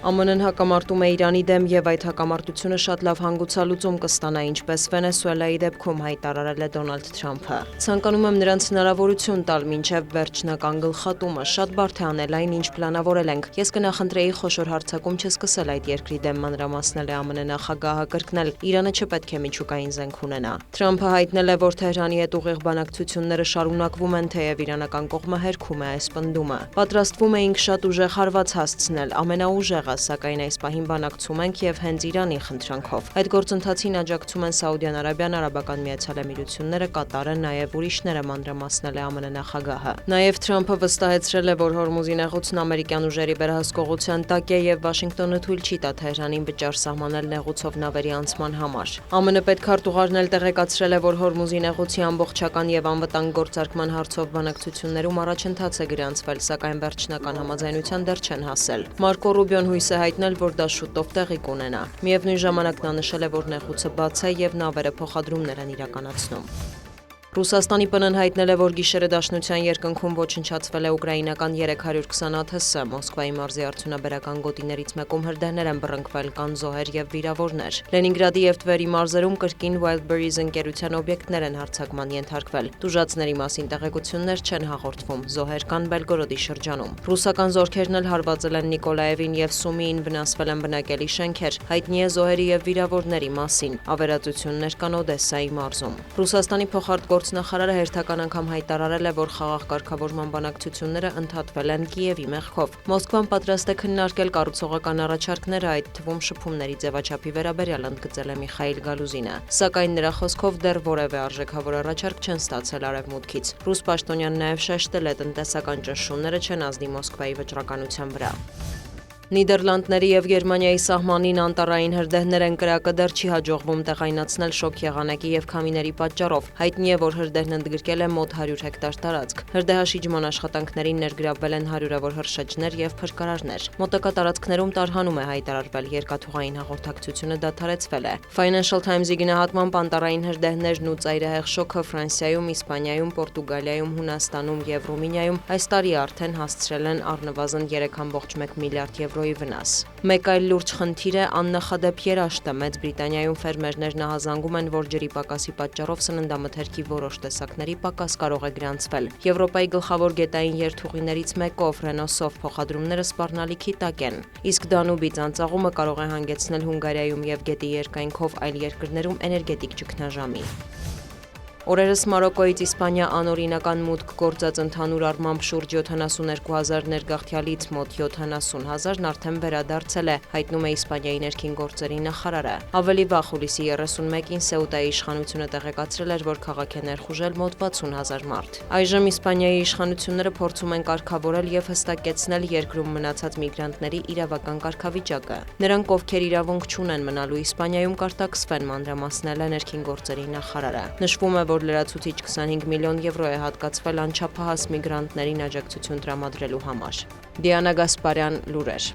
ԱՄՆ-ն հակամարտում է Իրանի դեմ եւ այդ հակամարտությունը շատ լավ հանգուցալուծում կստանա, ինչպես Վենեսուելայի դեպքում հայտարարել է Դոնալդ Թրամփը։ Ցանկանում եմ նրանց հնարավորություն տալ մինչև վերջնական գլխատումը, շատ բարդ է անել այն, ինչ պլանավորել ենք։ Ես կնախընտրեի խոշոր հարձակում չսկսել այդ երկրի դեմ, մանրամասնել է ԱՄՆ նախագահը կրկնել, Իրանը չպետք է միջուկային զենք ունենա։ Թրամփը հայտնել է, որ Թեհրանի հետ ուղիղ բանակցությունները շարունակվում են, թեև իրանական կողմը հերքում է այս պնդումը։ Պատրաստվում էինք շատ ուժեղ հարված հասցնել, ամենաուժեղը, սակայն այս պահին բանակցում ենք եւ հենց Իրանի խնդրանքով։ Այդ գործընթացին աջակցում են Սաուդյան Արաբիան, Արաբական Միացյալ Էմիրությունները, Կատարը, նաեւ ուրիշները, մանրամասնել է ԱՄՆ նախագահը։ Նաեւ Թրամփը վստահեցրել է, որ Հորմուզի նեղուցն ամերիկյան ուժերի վերահսկողության տակ է եւ Վաշինգտոնը թույլ չի տա Թեհրանին վճար սահմանել նեղուցով նավերի անցման համար։ ԱՄՆ պետքարտուղարն էլ տեղեկացրել է, որ Հորմուզի նեղուցի ամբողջական եւ անվտանգ գործարկման հարցով բանակցություններում առաջընթաց է գրանցվել, սակայն վերջնական համաձայնության դեռ չեն հասել։ Մարկո Ռուբիոն հույս է հայտնել, որ դա շուտով տեղի կունենա։ Միևնույն ժամանակ նա նշել է, որ նեղուցը բաց է եւ նավերը փոխադրումներ են իրականացնում։ Ռուսաստանի ՊՆ-ն հայտնել է, որ գիշերը Դաշնության երկնքում ոչնչացվել է ուկրաինական 320 ԱԹՍ, Մոսկվայի մարզի արդյունաբերական գոտիներից մեկում հրդեհներ են բռնկվել, կան զոհեր եւ վիրավորներ։ Լենինգրադի եւ Թվերի մարզերում կրկին Wildberries ընկերության օբյեկտներ են հարձակման ենթարկվել։ Տուժածների մասին տեղեկություններ չեն հաղորդվում, զոհեր կան Բելգորոդի շրջանում։ Ռուսական զորքերն էլ հարվածել են Նիկոլաևին եւ Սումիին, վնասվել են բնակելի շենքեր, հայտնի է զոհերի եւ վիրավորների մասին։ Ավերածություններ կան Օդեսայի մարզում։ Ռուսաստանի փոխարտգործնախարարը հերթական անգամ հայտարարել է, որ խաղաղ կարգավորման բանակցությունները ընդհատվել են Կիևի մեղքով։ Մոսկվան պատրաստ է քննարկել կառուցողական առաջարկները, այդ թվում շփումների ձևաչափի վերաբերյալ, ընդգծել է Միխայիլ Գալուզինը։ Սակայն նրա խոսքով դեռ որևէ արժեքավոր առաջարկ չեն ստացել Արևմուտքից։ Ռուս պաշտոնյան նաև շեշտել է, տնտեսական ճնշումները չեն ազդի Մոսկվայի վճռականության վրա։ Նիդերլանդների եւ Գերմանիայի սահմանին անտառային հրդեհներ են, կրակը դեռ չի հաջողվում տեղայնացնել շոկ եղանակի եւ քամիների պատճառով։ Հայտնի է, որ հրդեհն ընդգրկել է մոտ 100 հեկտար տարածք։ Հրդեհաշիջման աշխատանքներին ներգրավվել են հարյուրավոր հրշեջներ եւ փրկարարներ։ Մոտակա տարածքներում տարհանում է հայտարարվել, երկաթուղային հաղորդակցությունը դադարեցվել է։ Financial Times-ի գնահատմամբ անտառային հրդեհներն ու ծայրահեղ շոկը Ֆրանսիայում, Իսպանիայում, Պորտուգալիայում, Հունաստանում եւ Ռումինիայում այս տարի արդեն հասցրել են առնվազն 3.1 միլիարդ եվրո վնաս։ Մեկ այլ լուրջ խնդիր է աննախադեպ երաշտը։ Մեծ Բրիտանիայում ֆերմերներն ահազանգում են, որ ջրի պակասի պատճառով սննդամթերքի որոշ տեսակների պակաս կարող է գրանցվել։ Եվրոպայի գլխավոր գետային երթուղիներից մեկով Ռենոսով փոխադրումները սպառնալիքի տակ են։ Իսկ Դանուբի ծանծաղումը կարող է հանգեցնել Հունգարիայում եւ գետի երկայնքով այլ երկրներում էներգետիկ ճգնաժամի։ Օրերս Մարոկոից Իսպանիա անօրինական մուտք գործած ընդհանուր առմամբ շուրջ 72,000 ներգաղթյալից մոտ 70,000-ն արդեն վերադարձել է, հայտնում է Իսպանիայի ներքին գործերի նախարարը։ Ավելի վաղ հուլիսի 31-ին Սեուտայի իշխանությունը տեղեկացրել էր, որ քաղաք է ներխուժել մոտ 60,000 մարդ։ Այժմ Իսպանիայի իշխանությունները փորձում են կարգավորել եւ հստակեցնել երկրում մնացած միգրանտների իրավական կարգավիճակը։ Նրանք, ովքեր իրավունք չունեն մնալու Իսպանիայում, կարտաքսվեն, մանրամասնել է ներքին գործերի նախարարը։ Նշվում է, որ լրացուցիչ 25 միլիոն եվրո է հատկացվել անչափահաս միգրանտներին աջակցություն տրամադրելու համար։ Դիանա Գասպարյան, լուրեր։